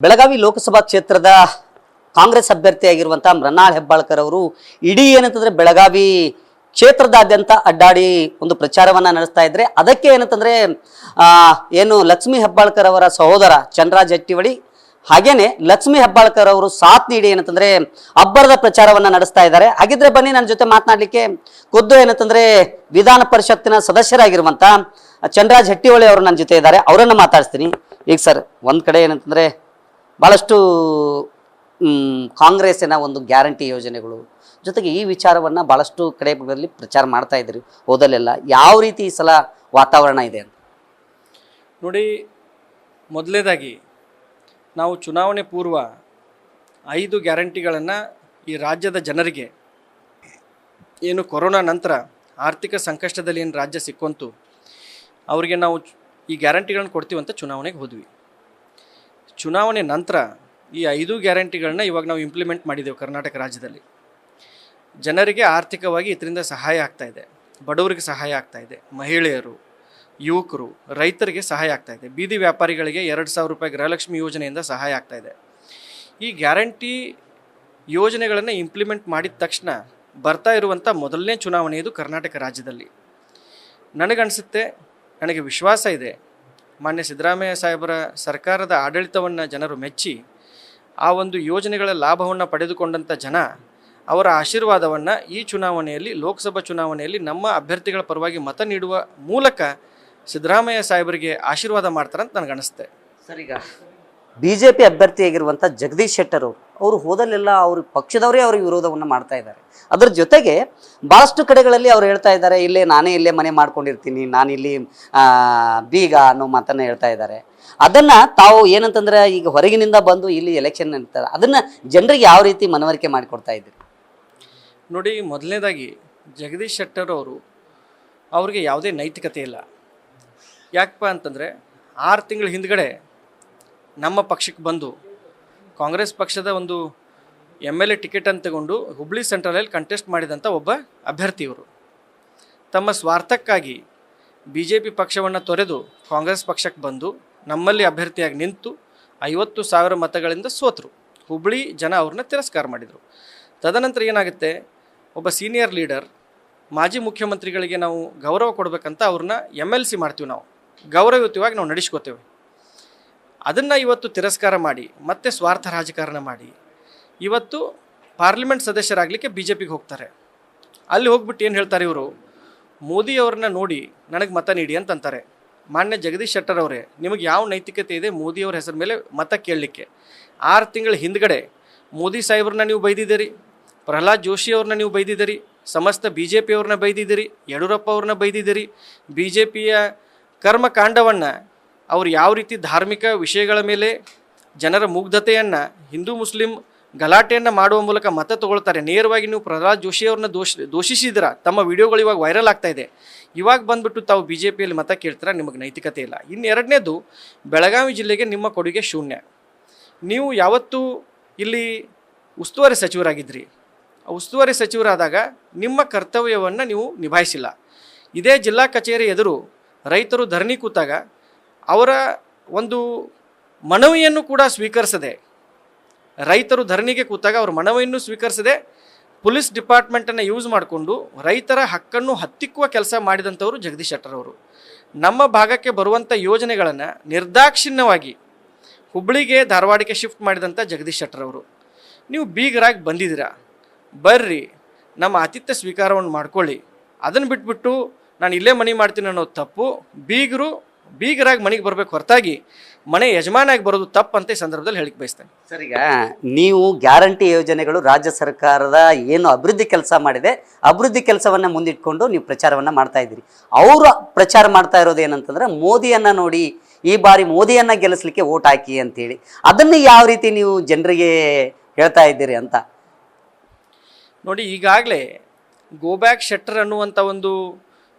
ಬೆಳಗಾವಿ ಲೋಕಸಭಾ ಕ್ಷೇತ್ರದ ಕಾಂಗ್ರೆಸ್ ಅಭ್ಯರ್ಥಿಯಾಗಿರುವಂತಹ ಮೃಣಾಲ್ ಹೆಬ್ಬಾಳ್ಕರ್ ಅವರು ಇಡೀ ಏನಂತಂದ್ರೆ ಬೆಳಗಾವಿ ಕ್ಷೇತ್ರದಾದ್ಯಂತ ಅಡ್ಡಾಡಿ ಒಂದು ಪ್ರಚಾರವನ್ನ ನಡೆಸ್ತಾ ಇದ್ರೆ ಅದಕ್ಕೆ ಏನಂತಂದ್ರೆ ಏನು ಲಕ್ಷ್ಮೀ ಹೆಬ್ಬಾಳ್ಕರ್ ಅವರ ಸಹೋದರ ಚಂದ್ರರಾಜ್ ಹಟ್ಟಿಹೊಳಿ ಹಾಗೇನೆ ಲಕ್ಷ್ಮೀ ಹೆಬ್ಬಾಳ್ಕರ್ ಅವರು ಸಾಥ್ ನೀಡಿ ಏನಂತಂದ್ರೆ ಅಬ್ಬರದ ಪ್ರಚಾರವನ್ನ ನಡೆಸ್ತಾ ಇದ್ದಾರೆ. ಹಾಗಿದ್ರೆ ಬನ್ನಿ ನನ್ನ ಜೊತೆ ಮಾತನಾಡಲಿಕ್ಕೆ ಖುದ್ದು ಏನಂತಂದ್ರೆ ವಿಧಾನ ಪರಿಷತ್ತಿನ ಸದಸ್ಯರಾಗಿರುವಂತ ಚಂದ್ರರಾಜ್ ಹಟ್ಟಿಹೊಳಿ ಅವರು ನನ್ನ ಜೊತೆ ಇದ್ದಾರೆ. ಅವರನ್ನ ಮಾತಾಡ್ತೀನಿ. ಈಗ ಸರ್, ಒಂದ್ ಕಡೆ ಏನಂತಂದ್ರೆ ಭಾಳಷ್ಟು ಕಾಂಗ್ರೆಸ್ಸಿನ ಒಂದು ಗ್ಯಾರಂಟಿ ಯೋಜನೆಗಳು ಜೊತೆಗೆ ಈ ವಿಚಾರವನ್ನು ಭಾಳಷ್ಟು ಕಡೆಗಳಲ್ಲಿ ಪ್ರಚಾರ ಮಾಡ್ತಾ ಇದ್ರಿ ಓದಲೆಲ್ಲ. ಯಾವ ರೀತಿ ಈ ಸಲ ವಾತಾವರಣ ಇದೆ ಅಂತ ನೋಡಿ, ಮೊದಲನೇದಾಗಿ ನಾವು ಚುನಾವಣೆ ಪೂರ್ವ 5 ಗ್ಯಾರಂಟಿಗಳನ್ನು ಈ ರಾಜ್ಯದ ಜನರಿಗೆ, ಏನು ಕೊರೋನಾ ನಂತರ ಆರ್ಥಿಕ ಸಂಕಷ್ಟದಲ್ಲಿ ಏನು ರಾಜ್ಯ ಸಿಕ್ಕಂತು ಅವರಿಗೆ ನಾವು ಈ ಗ್ಯಾರಂಟಿಗಳನ್ನು ಕೊಡ್ತೀವಂತ ಚುನಾವಣೆಗೆ ಹೋದ್ವಿ. ಚುನಾವಣೆ ನಂತರ ಈ 5 ಗ್ಯಾರಂಟಿಗಳನ್ನ ಇವಾಗ ನಾವು ಇಂಪ್ಲಿಮೆಂಟ್ ಮಾಡಿದ್ದೇವೆ ಕರ್ನಾಟಕ ರಾಜ್ಯದಲ್ಲಿ. ಜನರಿಗೆ ಆರ್ಥಿಕವಾಗಿ ಇದರಿಂದ ಸಹಾಯ ಆಗ್ತಾಯಿದೆ, ಬಡವರಿಗೆ ಸಹಾಯ ಆಗ್ತಾಯಿದೆ, ಮಹಿಳೆಯರು, ಯುವಕರು, ರೈತರಿಗೆ ಸಹಾಯ ಆಗ್ತಾಯಿದೆ, ಬೀದಿ ವ್ಯಾಪಾರಿಗಳಿಗೆ 2,000 ರೂಪಾಯಿ ಗೃಹಲಕ್ಷ್ಮಿ ಯೋಜನೆಯಿಂದ ಸಹಾಯ ಆಗ್ತಾಯಿದೆ. ಈ ಗ್ಯಾರಂಟಿ ಯೋಜನೆಗಳನ್ನು ಇಂಪ್ಲಿಮೆಂಟ್ ಮಾಡಿದ ತಕ್ಷಣ ಬರ್ತಾ ಇರುವಂಥ ಮೊದಲನೇ ಚುನಾವಣೆ ಇದು ಕರ್ನಾಟಕ ರಾಜ್ಯದಲ್ಲಿ. ನನಗನ್ಸುತ್ತೆ, ನನಗೆ ವಿಶ್ವಾಸ ಇದೆ, ಮಾನ್ಯ ಸಿದ್ದರಾಮಯ್ಯ ಸಾಹೇಬರ ಸರ್ಕಾರದ ಆಡಳಿತವನ್ನು ಜನರು ಮೆಚ್ಚಿ ಆ ಒಂದು ಯೋಜನೆಗಳ ಲಾಭವನ್ನು ಪಡೆದುಕೊಂಡಂಥ ಜನ ಅವರ ಆಶೀರ್ವಾದವನ್ನು ಈ ಚುನಾವಣೆಯಲ್ಲಿ, ಲೋಕಸಭಾ ಚುನಾವಣೆಯಲ್ಲಿ ನಮ್ಮ ಅಭ್ಯರ್ಥಿಗಳ ಪರವಾಗಿ ಮತ ನೀಡುವ ಮೂಲಕ ಸಿದ್ದರಾಮಯ್ಯ ಸಾಹೇಬರಿಗೆ ಆಶೀರ್ವಾದ ಮಾಡ್ತಾರಂತ ನನಗನ್ನಿಸುತ್ತೆ. ಸರ್, ಈಗ BJP ಅಭ್ಯರ್ಥಿಯಾಗಿರುವಂಥ ಜಗದೀಶ್ ಶೆಟ್ಟರ್ ಅವರು ಹೋದಲ್ಲೆಲ್ಲ ಅವ್ರ ಪಕ್ಷದವರೇ ಅವ್ರಿಗೆ ವಿರೋಧವನ್ನು ಮಾಡ್ತಾ ಇದ್ದಾರೆ. ಅದ್ರ ಜೊತೆಗೆ ಭಾಳಷ್ಟು ಕಡೆಗಳಲ್ಲಿ ಅವ್ರು ಹೇಳ್ತಾ ಇದ್ದಾರೆ, ನಾನೇ ಇಲ್ಲೇ ಮನೆ ಮಾಡ್ಕೊಂಡಿರ್ತೀನಿ, ನಾನಿಲ್ಲಿ ಬೀಗ ಅನ್ನೋ ಮಾತನ್ನು ಹೇಳ್ತಾ ಇದ್ದಾರೆ. ಅದನ್ನ ತಾವು ಏನಂತಂದ್ರೆ ಈಗ ಹೊರಗಿನಿಂದ ಬಂದು ಇಲ್ಲಿ ಎಲೆಕ್ಷನ್ ಅಂತಾರೆ, ಅದನ್ನ ಜನರಿಗೆ ಯಾವ ರೀತಿ ಮನವರಿಕೆ ಮಾಡಿಕೊಡ್ತಾ ಇದ್ದೀರಿ? ನೋಡಿ, ಮೊದಲನೇದಾಗಿ ಜಗದೀಶ್ ಶೆಟ್ಟರ್ ಅವ್ರಿಗೆ ಯಾವುದೇ ನೈತಿಕತೆ ಇಲ್ಲ. ಯಾಕಪ್ಪ ಅಂತಂದರೆ 6 ತಿಂಗಳ ಹಿಂದ್ಗಡೆ ನಮ್ಮ ಪಕ್ಷಕ್ಕೆ ಬಂದು ಕಾಂಗ್ರೆಸ್ ಪಕ್ಷದ ಒಂದು MLA ಟಿಕೆಟನ್ನು ತಗೊಂಡು ಹುಬ್ಳಿ ಸೆಂಟ್ರಲಲ್ಲಿ ಕಂಟೆಸ್ಟ್ ಮಾಡಿದಂಥ ಒಬ್ಬ ಅಭ್ಯರ್ಥಿಯವರು ತಮ್ಮ ಸ್ವಾರ್ಥಕ್ಕಾಗಿ BJP ಪಕ್ಷವನ್ನು ತೊರೆದು ಕಾಂಗ್ರೆಸ್ ಪಕ್ಷಕ್ಕೆ ಬಂದು ನಮ್ಮಲ್ಲಿ ಅಭ್ಯರ್ಥಿಯಾಗಿ ನಿಂತು 50,000 ಮತಗಳಿಂದ ಸೋತರು. ಹುಬ್ಳಿ ಜನ ಅವ್ರನ್ನ ತಿರಸ್ಕಾರ ಮಾಡಿದರು. ತದನಂತರ ಏನಾಗುತ್ತೆ, ಒಬ್ಬ ಸೀನಿಯರ್ ಲೀಡರ್, ಮಾಜಿ ಮುಖ್ಯಮಂತ್ರಿಗಳಿಗೆ ನಾವು ಗೌರವ ಕೊಡಬೇಕಂತ ಅವ್ರನ್ನ MLC ಮಾಡ್ತೀವಿ, ನಾವು ಗೌರವಯುತವಾಗಿ ನಾವು ನಡೆಸ್ಕೋತೇವೆ. ಅದನ್ನು ಇವತ್ತು ತಿರಸ್ಕಾರ ಮಾಡಿ ಮತ್ತೆ ಸ್ವಾರ್ಥ ರಾಜಕಾರಣ ಮಾಡಿ ಇವತ್ತು ಪಾರ್ಲಿಮೆಂಟ್ ಸದಸ್ಯರಾಗಲಿಕ್ಕೆ BJPಗೆ ಹೋಗ್ತಾರೆ. ಅಲ್ಲಿ ಹೋಗ್ಬಿಟ್ಟು ಏನು ಹೇಳ್ತಾರೆ ಇವರು, ಮೋದಿಯವ್ರನ್ನ ನೋಡಿ ನನಗೆ ಮತ ನೀಡಿ ಅಂತಂತಾರೆ. ಮಾನ್ಯ ಜಗದೀಶ್ ಶೆಟ್ಟರ್ ಅವರೇ, ನಿಮಗೆ ಯಾವ ನೈತಿಕತೆ ಇದೆ ಮೋದಿಯವ್ರ ಹೆಸರ ಮೇಲೆ ಮತ ಕೇಳಲಿಕ್ಕೆ? 6 ತಿಂಗಳ ಹಿಂದ್ಗಡೆ ಮೋದಿ ಸಾಹೇಬ್ರನ್ನ ನೀವು ಬೈದಿದ್ದೀರಿ, ಪ್ರಹ್ಲಾದ್ ಜೋಶಿ ಅವ್ರನ್ನ ನೀವು ಬೈದಿದ್ದೀರಿ, ಸಮಸ್ತ BJP ಅವ್ರನ್ನ ಬೈದಿದ್ದೀರಿ, ಯಡಿಯೂರಪ್ಪ ಅವ್ರನ್ನ ಬೈದಿದ್ದೀರಿ. BJPಯ ಕರ್ಮಕಾಂಡವನ್ನು ಅವರು ಯಾವ ರೀತಿ ಧಾರ್ಮಿಕ ವಿಷಯಗಳ ಮೇಲೆ ಜನರ ಮುಗ್ಧತೆಯನ್ನು, ಹಿಂದೂ ಮುಸ್ಲಿಂ ಗಲಾಟೆಯನ್ನು ಮಾಡುವ ಮೂಲಕ ಮತ ತಗೊಳ್ತಾರೆ. ನೇರವಾಗಿ ನೀವು ಪ್ರಹ್ಲಾದ್ ಜೋಶಿ ಅವ್ರನ್ನ ದೋಷಿಸಿದ್ರ. ತಮ್ಮ ವಿಡಿಯೋಗಳು ಇವಾಗ ವೈರಲ್ ಆಗ್ತಾ ಇದೆ. ಇವಾಗ ಬಂದುಬಿಟ್ಟು ತಾವು BJPಯಲ್ಲಿ ಮತ ಕೇಳ್ತೀರಾ, ನಿಮಗೆ ನೈತಿಕತೆ ಇಲ್ಲ. ಇನ್ನು ಎರಡನೇದು, ಬೆಳಗಾವಿ ಜಿಲ್ಲೆಗೆ ನಿಮ್ಮ ಕೊಡುಗೆ ಶೂನ್ಯ. ನೀವು ಯಾವತ್ತೂ ಇಲ್ಲಿ ಉಸ್ತುವಾರಿ ಸಚಿವರಾಗಿದ್ದಿರಿ. ಉಸ್ತುವಾರಿ ಸಚಿವರಾದಾಗ ನಿಮ್ಮ ಕರ್ತವ್ಯವನ್ನು ನೀವು ನಿಭಾಯಿಸಿಲ್ಲ. ಇದೇ ಜಿಲ್ಲಾ ಕಚೇರಿ ಎದುರು ರೈತರು ಧರಣಿ ಕೂತಾಗ ಅವರ ಒಂದು ಮನವಿಯನ್ನು ಕೂಡ ಸ್ವೀಕರಿಸದೆ, ರೈತರು ಧರಣಿಗೆ ಕೂತಾಗ ಅವ್ರ ಮನವಿಯನ್ನು ಸ್ವೀಕರಿಸದೆ ಪೊಲೀಸ್ ಡಿಪಾರ್ಟ್ಮೆಂಟನ್ನು ಯೂಸ್ ಮಾಡಿಕೊಂಡು ರೈತರ ಹಕ್ಕನ್ನು ಹತ್ತಿಕ್ಕುವ ಕೆಲಸ ಮಾಡಿದಂಥವರು ಜಗದೀಶ್ ಶೆಟ್ಟರ್ ಅವರು. ನಮ್ಮ ಭಾಗಕ್ಕೆ ಬರುವಂಥ ಯೋಜನೆಗಳನ್ನು ನಿರ್ದಾಕ್ಷಿಣ್ಯವಾಗಿ ಹುಬ್ಬಳ್ಳಿಗೆ, ಧಾರವಾಡಕ್ಕೆ ಶಿಫ್ಟ್ ಮಾಡಿದಂಥ ಜಗದೀಶ್ ಶೆಟ್ಟರ್ ಅವರು. ನೀವು ಬೀಗರಾಗಿ ಬಂದಿದ್ದೀರಾ, ಬರ್ರಿ ನಮ್ಮ ಆತಿಥ್ಯ ಸ್ವೀಕಾರವನ್ನು ಮಾಡ್ಕೊಳ್ಳಿ. ಅದನ್ನು ಬಿಟ್ಬಿಟ್ಟು ನಾನು ಇಲ್ಲೇ ಮನೆ ಮಾಡ್ತೀನಿ ಅನ್ನೋದು ತಪ್ಪು. ಬೀಗರಾಗಿ ಮನೆಗೆ ಬರಬೇಕು ಹೊರತಾಗಿ ಮನೆ ಯಜಮಾನಾಗಿ ಬರೋದು ತಪ್ಪು ಅಂತ ಈ ಸಂದರ್ಭದಲ್ಲಿ ಹೇಳಿಕೆ ಬಯಸ್ತೇನೆ. ಸರ್, ಈಗ ನೀವು ಗ್ಯಾರಂಟಿ ಯೋಜನೆಗಳು ರಾಜ್ಯ ಸರ್ಕಾರದ ಏನು ಅಭಿವೃದ್ಧಿ ಕೆಲಸ ಮಾಡಿದೆ, ಅಭಿವೃದ್ಧಿ ಕೆಲಸವನ್ನ ಮುಂದಿಟ್ಕೊಂಡು ನೀವು ಪ್ರಚಾರವನ್ನ ಮಾಡ್ತಾ ಇದ್ದೀರಿ. ಅವರು ಪ್ರಚಾರ ಮಾಡ್ತಾ ಇರೋದು ಏನಂತಂದ್ರೆ ಮೋದಿಯನ್ನ ನೋಡಿ ಈ ಬಾರಿ ಮೋದಿಯನ್ನ ಗೆಲ್ಲಿಸ್ಲಿಕ್ಕೆ ವೋಟ್ ಹಾಕಿ ಅಂತೇಳಿ, ಅದನ್ನು ಯಾವ ರೀತಿ ನೀವು ಜನರಿಗೆ ಹೇಳ್ತಾ ಇದ್ದೀರಿ ಅಂತ? ನೋಡಿ, ಈಗಾಗಲೇ ಗೋ ಬ್ಯಾಕ್ ಶೆಟ್ಟರ್ ಅನ್ನುವಂಥ ಒಂದು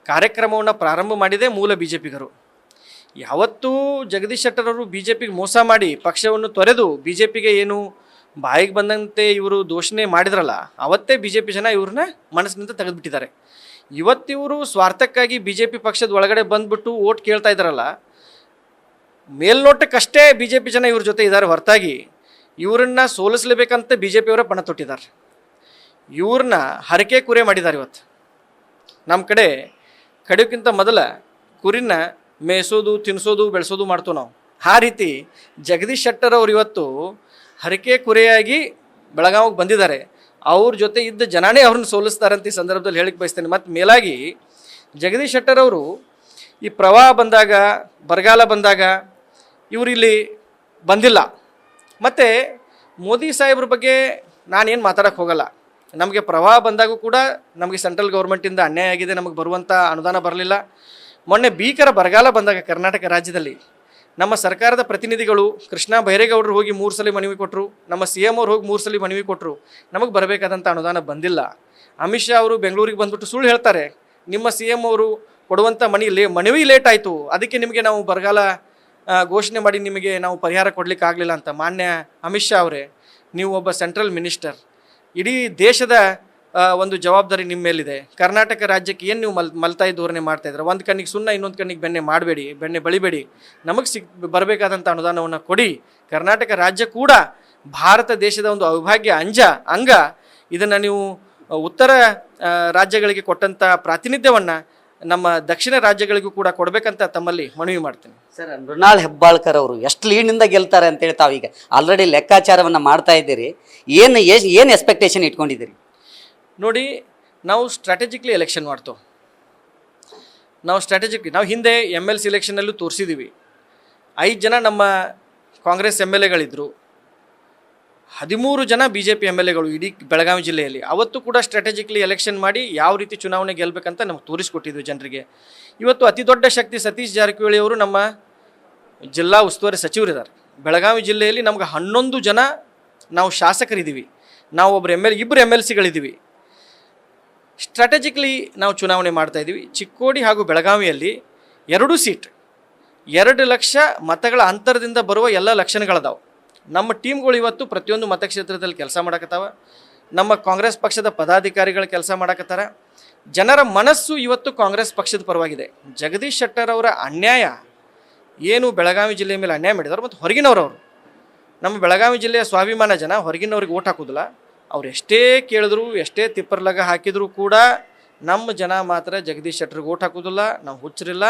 ಕಾರ್ಯಕ್ರಮವನ್ನು ಪ್ರಾರಂಭ ಮಾಡಿದೆ ಮೂಲ BJPಗರು. ಯಾವತ್ತೂ ಜಗದೀಶ್ ಶೆಟ್ಟರ್ ಅವರು BJPಗೆ ಮೋಸ ಮಾಡಿ ಪಕ್ಷವನ್ನು ತೊರೆದು BJPಗೆ ಏನು ಬಾಯಿಗೆ ಬಂದಂತೆ ಇವರು ದೋಷಣೆ ಮಾಡಿದ್ರಲ್ಲ, ಅವತ್ತೇ BJP ಜನ ಇವ್ರನ್ನ ಮನಸ್ಸಿನಿಂದ ತೆಗೆದುಬಿಟ್ಟಿದ್ದಾರೆ. ಇವತ್ತಿವರು ಸ್ವಾರ್ಥಕ್ಕಾಗಿ BJP ಪಕ್ಷದ ಒಳಗಡೆ ಬಂದುಬಿಟ್ಟು ಓಟ್ ಕೇಳ್ತಾ ಇದ್ದಾರಲ್ಲ, ಮೇಲ್ನೋಟಕ್ಕಷ್ಟೇ ಬಿ ಜೆ ಪಿ ಜನ ಇವ್ರ ಜೊತೆ ಇದ್ದಾರೆ ಹೊರತಾಗಿ ಇವ್ರನ್ನ ಸೋಲಿಸಲೇಬೇಕಂತ ಬಿ ಜೆ ಪಿಯವರೇ ಪಣ ತೊಟ್ಟಿದ್ದಾರೆ. ಇವ್ರನ್ನ ಹರಕೆ ಕುರೆ ಮಾಡಿದ್ದಾರೆ. ಇವತ್ತು ನಮ್ಮ ಕಡೆ ಕಡಿಯೋಕ್ಕಿಂತ ಮೊದಲ ಕುರಿನ ಮೇಯಿಸೋದು, ತಿನ್ನಿಸೋದು, ಬೆಳೆಸೋದು ಮಾಡ್ತೀವಿ ನಾವು. ಆ ರೀತಿ ಜಗದೀಶ್ ಶೆಟ್ಟರ್ ಅವರು ಇವತ್ತು ಹರಕೆ ಕುರೆಯಾಗಿ ಬೆಳಗಾವಿಗೆ ಬಂದಿದ್ದಾರೆ. ಅವ್ರ ಜೊತೆ ಇದ್ದ ಜನನೇ ಅವ್ರನ್ನ ಸೋಲಿಸ್ತಾರಂತ ಈ ಸಂದರ್ಭದಲ್ಲಿ ಹೇಳಿಕ್ಕೆ ಬಯಸ್ತೇನೆ. ಮತ್ತು ಮೇಲಾಗಿ ಜಗದೀಶ್ ಶೆಟ್ಟರ್ ಅವರು ಈ ಪ್ರವಾಹ ಬಂದಾಗ, ಬರಗಾಲ ಬಂದಾಗ ಇವರು ಇಲ್ಲಿ ಬಂದಿಲ್ಲ. ಮತ್ತು ಮೋದಿ ಸಾಹೇಬ್ರ ಬಗ್ಗೆ ನಾನೇನು ಮಾತಾಡೋಕ್ಕೆ ಹೋಗಲ್ಲ. ನಮಗೆ ಪ್ರವಾಹ ಬಂದಾಗೂ ಕೂಡ ನಮಗೆ ಸೆಂಟ್ರಲ್ ಗೌರ್ಮೆಂಟಿಂದ ಅನ್ಯಾಯ ಆಗಿದೆ, ನಮಗೆ ಬರುವಂಥ ಅನುದಾನ ಬರಲಿಲ್ಲ. ಮೊನ್ನೆ ಭೀಕರ ಬರಗಾಲ ಬಂದಾಗ ಕರ್ನಾಟಕ ರಾಜ್ಯದಲ್ಲಿ ನಮ್ಮ ಸರ್ಕಾರದ ಪ್ರತಿನಿಧಿಗಳು ಕೃಷ್ಣ ಬೈರೇಗೌಡರು ಹೋಗಿ 3 ಸಲ ಮನವಿ ಕೊಟ್ಟರು, ನಮ್ಮ CM ಅವ್ರು ಹೋಗಿ 3 ಸಲ ಮನವಿ ಕೊಟ್ಟರು, ನಮಗೆ ಬರಬೇಕಾದಂಥ ಅನುದಾನ ಬಂದಿಲ್ಲ. ಅಮಿತ್ ಶಾ ಅವರು ಬೆಂಗಳೂರಿಗೆ ಬಂದುಬಿಟ್ಟು ಸುಳ್ಳು ಹೇಳ್ತಾರೆ, ನಿಮ್ಮ CM ಅವರು ಕೊಡುವಂಥ ಮನವಿ ಲೇಟ್ ಆಯಿತು, ಅದಕ್ಕೆ ನಿಮಗೆ ನಾವು ಬರಗಾಲ ಘೋಷಣೆ ಮಾಡಿ ನಿಮಗೆ ನಾವು ಪರಿಹಾರ ಕೊಡಲಿಕ್ಕೆ ಆಗಲಿಲ್ಲ ಅಂತ. ಮಾನ್ಯ ಅಮಿತ್ ಶಾ ಅವರೇ, ನೀವು ಒಬ್ಬ ಸೆಂಟ್ರಲ್ ಮಿನಿಸ್ಟರ್, ಇಡೀ ದೇಶದ ಒಂದು ಜವಾಬ್ದಾರಿ ನಿಮ್ಮ ಮೇಲಿದೆ. ಕರ್ನಾಟಕ ರಾಜ್ಯಕ್ಕೆ ಏನು ನೀವು ಮಲ್ತಾಯಿ ಧೋರಣೆ ಮಾಡ್ತಾಯಿದ್ರೆ, ಒಂದು ಕಣ್ಣಿಗೆ ಸುಣ್ಣ ಇನ್ನೊಂದು ಕಣ್ಣಿಗೆ ಬೆಣ್ಣೆ ಮಾಡಬೇಡಿ, ಬೆಣ್ಣೆ ಬಳಿಬೇಡಿ, ನಮಗೆ ಬರಬೇಕಾದಂಥ ಅನುದಾನವನ್ನು ಕೊಡಿ. ಕರ್ನಾಟಕ ರಾಜ್ಯ ಕೂಡ ಭಾರತ ದೇಶದ ಒಂದು ಅವಿಭಾಜ್ಯ ಅಂಗ. ಇದನ್ನು ನೀವು ಉತ್ತರ ರಾಜ್ಯಗಳಿಗೆ ಕೊಟ್ಟಂಥ ಪ್ರಾತಿನಿಧ್ಯವನ್ನು ನಮ್ಮ ದಕ್ಷಿಣ ರಾಜ್ಯಗಳಿಗೂ ಕೂಡ ಕೊಡಬೇಕಂತ ತಮ್ಮಲ್ಲಿ ಮನವಿ ಮಾಡ್ತೀನಿ. ಸರ್, ಮೃಣಾಲ್ ಹೆಬ್ಬಾಳ್ಕರ್ ಅವರು ಎಷ್ಟು ಲೀಡ್ನಿಂದ ಗೆಲ್ತಾರೆ ಅಂತೇಳಿ ತಾವೀಗ ಆಲ್ರೆಡಿ ಲೆಕ್ಕಾಚಾರವನ್ನು ಮಾಡ್ತಾ ಇದ್ದೀರಿ. ಏನು ಎಕ್ಸ್ಪೆಕ್ಟೇಷನ್ ಇಟ್ಕೊಂಡಿದ್ದೀರಿ? ನೋಡಿ, ನಾವು ಸ್ಟ್ರಾಟಜಿಕ್ಲಿ ಎಲೆಕ್ಷನ್ ಮಾಡ್ತೇವೆ. ನಾವು ಹಿಂದೆ MLC ಎಲೆಕ್ಷನಲ್ಲೂ ತೋರಿಸಿದ್ದೀವಿ. 5 ಜನ ನಮ್ಮ ಕಾಂಗ್ರೆಸ್ MLAಗಳಿದ್ದರು, 13 ಜನ BJP MLAಗಳು ಇಡೀ ಬೆಳಗಾವಿ ಜಿಲ್ಲೆಯಲ್ಲಿ. ಅವತ್ತು ಕೂಡ ಸ್ಟ್ರಾಟಜಿಕ್ಲಿ ಎಲೆಕ್ಷನ್ ಮಾಡಿ ಯಾವ ರೀತಿ ಚುನಾವಣೆ ಗೆಲ್ಲಬೇಕಂತ ನಮಗೆ ತೋರಿಸ್ಕೊಟ್ಟಿದ್ವಿ ಜನರಿಗೆ. ಇವತ್ತು ಅತಿ ದೊಡ್ಡ ಶಕ್ತಿ ಸತೀಶ್ ಜಾರಕಿಹೊಳಿ ಅವರು ನಮ್ಮ ಜಿಲ್ಲಾ ಉಸ್ತುವಾರಿ ಸಚಿವರಿದ್ದಾರೆ. ಬೆಳಗಾವಿ ಜಿಲ್ಲೆಯಲ್ಲಿ ನಮ್ಗೆ 11 ಜನ ನಾವು ಶಾಸಕರಿದ್ದೀವಿ, ನಾವು ಇಬ್ಬರು MLCಗಳಿದ್ದೀವಿ. ಸ್ಟ್ರಾಟಜಿಕ್ಲಿ ನಾವು ಚುನಾವಣೆ ಮಾಡ್ತಾಯಿದ್ದೀವಿ. ಚಿಕ್ಕೋಡಿ ಹಾಗೂ ಬೆಳಗಾವಿಯಲ್ಲಿ 2 ಸೀಟ್ 2 ಲಕ್ಷ ಮತಗಳ ಅಂತರದಿಂದ ಬರುವ ಎಲ್ಲ ಲಕ್ಷಣಗಳದಾವೆ. ನಮ್ಮ ಟೀಮ್ಗಳು ಇವತ್ತು ಪ್ರತಿಯೊಂದು ಮತಕ್ಷೇತ್ರದಲ್ಲಿ ಕೆಲಸ ಮಾಡಕತ್ತಾವ. ನಮ್ಮ ಕಾಂಗ್ರೆಸ್ ಪಕ್ಷದ ಪದಾಧಿಕಾರಿಗಳು ಕೆಲಸ ಮಾಡಕತ್ತಾರ. ಜನರ ಮನಸ್ಸು ಇವತ್ತು ಕಾಂಗ್ರೆಸ್ ಪಕ್ಷದ ಪರವಾಗಿದೆ. ಜಗದೀಶ್ ಶೆಟ್ಟರ್ ಅವರ ಅನ್ಯಾಯ ಏನು ಬೆಳಗಾವಿ ಜಿಲ್ಲೆಯ ಮೇಲೆ ಅನ್ಯಾಯ ಮಾಡಿದವರು ಮತ್ತು ಹೊರಗಿನವರವರು, ನಮ್ಮ ಬೆಳಗಾವಿ ಜಿಲ್ಲೆಯ ಸ್ವಾಭಿಮಾನ ಜನ ಹೊರಗಿನವ್ರಿಗೆ ಓಟ್ ಹಾಕೋದಿಲ್ಲ. ಅವ್ರು ಎಷ್ಟೇ ಕೇಳಿದ್ರು, ಎಷ್ಟೇ ತಿಪ್ಪರ್ಲಗ ಹಾಕಿದರೂ ಕೂಡ ನಮ್ಮ ಜನ ಮಾತ್ರ ಜಗದೀಶ್ ಶೆಟ್ಟರ್ಗೆ ಓಟ್ ಹಾಕೋದಿಲ್ಲ. ನಾವು ಹುಚ್ಚರಿಲ್ಲ.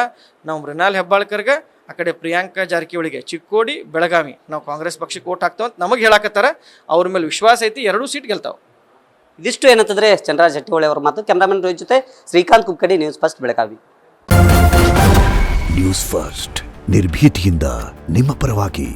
ನಾವು ಮೃಣಾಲ್ ಹೆಬ್ಬಾಳ್ಕರ್ಗೆ, ಆ ಕಡೆ ಪ್ರಿಯಾಂಕಾ ಜಾರಕಿಹೊಳಿಗೆ, ಚಿಕ್ಕೋಡಿ ಬೆಳಗಾವಿ ನಾವು ಕಾಂಗ್ರೆಸ್ ಪಕ್ಷಕ್ಕೆ ಓಟ್ ಹಾಕ್ತಾವಂತ ನಮಗೆ ಹೇಳಕತ್ತಾರ. ಅವ್ರ ಮೇಲೆ ವಿಶ್ವಾಸ ಐತಿ. 2 ಸೀಟ್ ಗೆಲ್ತಾವೆ. ಇದಿಷ್ಟು ಏನಂತಂದರೆ ಚಂದ್ರರಾಜ್ ಜಟ್ಟಿಹೊಳಿ ಅವರ ಮಾತು. ಕ್ಯಾಮ್ರಾಮನ್ ರೋಹಿತ್ ಜೊತೆ Srikanth Kukkadi, news first Belagavi. News first ನಿರ್ಭೀತಿಯಿಂದ ನಿಮ್ಮ ಪರವಾಗಿ.